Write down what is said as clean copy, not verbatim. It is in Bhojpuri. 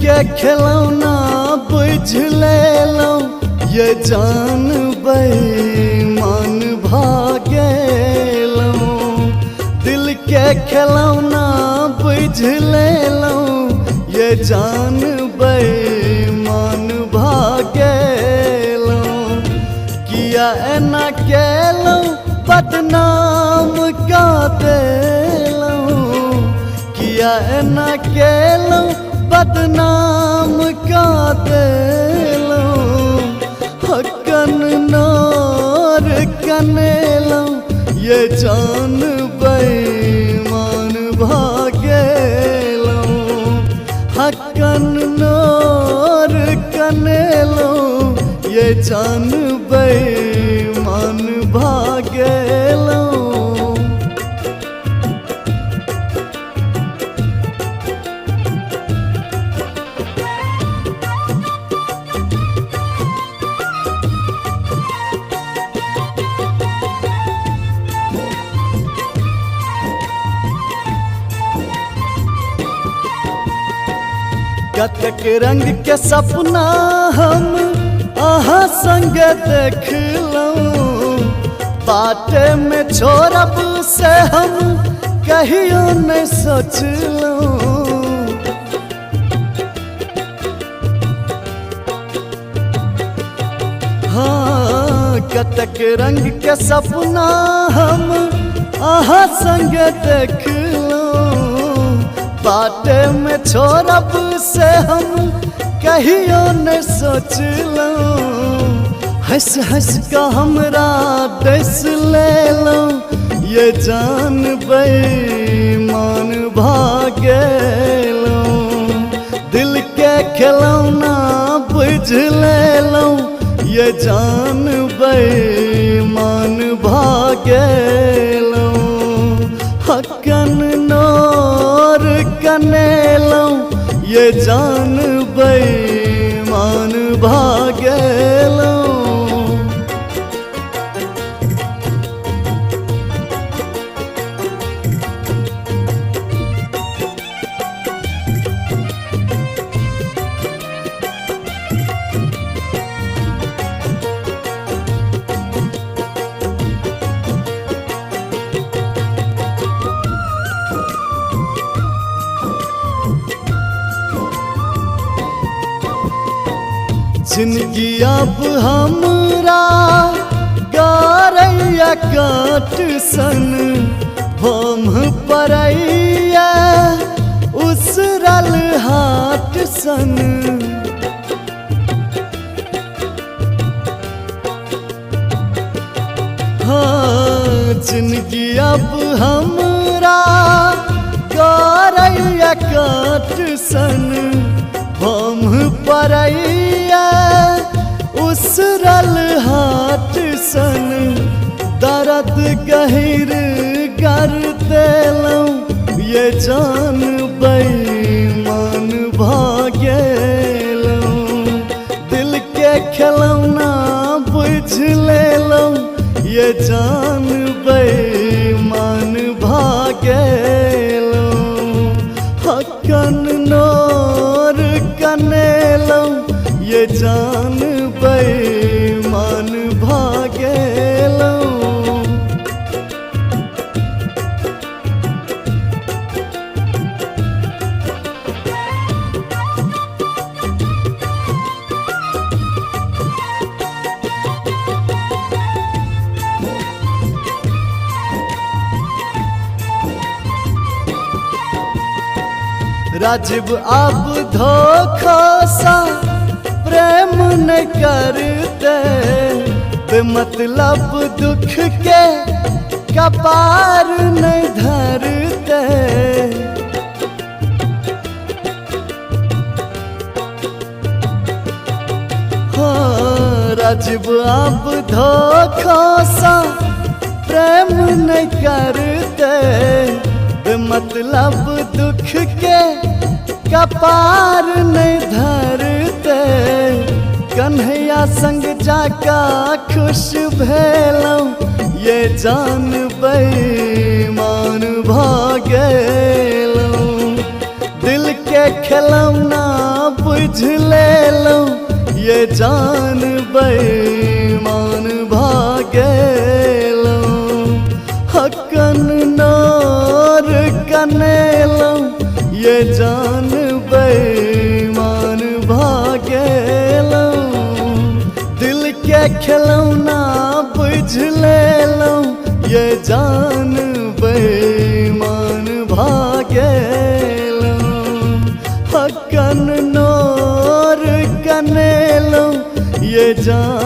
के खिलौना बुझ लेलौं, ये जान बेईमान भागेलौं। दिल के खिलौना बुझ लेलौं, ये जान बेईमान भागेलौं। किया एना केलौं, बदनाम का देलौं। किया एना केलौं, बदनाम का देलौं। हकन नार कनेलौं, ये जान बेईमान भागेलौं। हकन नार कनेलौं, ये जान बेईमान भागेलौं। कतक रंग के सपना हम आहा संग देखलौं। बाटे में छोड़ब से हम कहियो नहीं सोचलौं। हाँ, कतक रंग के सपना हम आहा संग देखलौं। बाटे में छोड़ब से हम कहियो न सोचलौं। हंस हंस का हमरा डस लेलौं, ये जान बेईमान भागेलौं। दिल के खिलौना बुझ लेलौं, ये जान बेईमान भागेलौं। हकन नोर कनेलौं, ये जान बेईमान भागेलौं। जिंदगी अब हमरा गारैया काट सन हम परैया उसरल हाट सन। हाँ, जिंदगी अब हमरा गारैया काट सन हम परैया उसरल हाट सन। दर्द गहिर कर देलौं, ये जान बेईमान भागेलौं। दिल के खिलौना बुझ लेलौं, ये जान बेईमान भागेलौं। हकन नोर कनेलौं, ये जान बेईमान भागेलौं। राजीव अब धोखा सा प्रेम न करते, बेमतलब दुख के कपार न धरते। हाँ, राजीव अब धोखा सा प्रेम न करते, बेमतलब दुख के कपार नहीं धरते। कन्हैया संग जाका खुश भेलौं, ये जान बेईमान भागेलौं। दिल के खिलौना बुझ ले लो ये जान बेईमान भागेलो हकन नोर कनेलो ये जान बेईमान भागेलो दिल के खिलौना बुझ ले लो ये जान बेईमान भागेलो हकन नोर कनेलो ये जान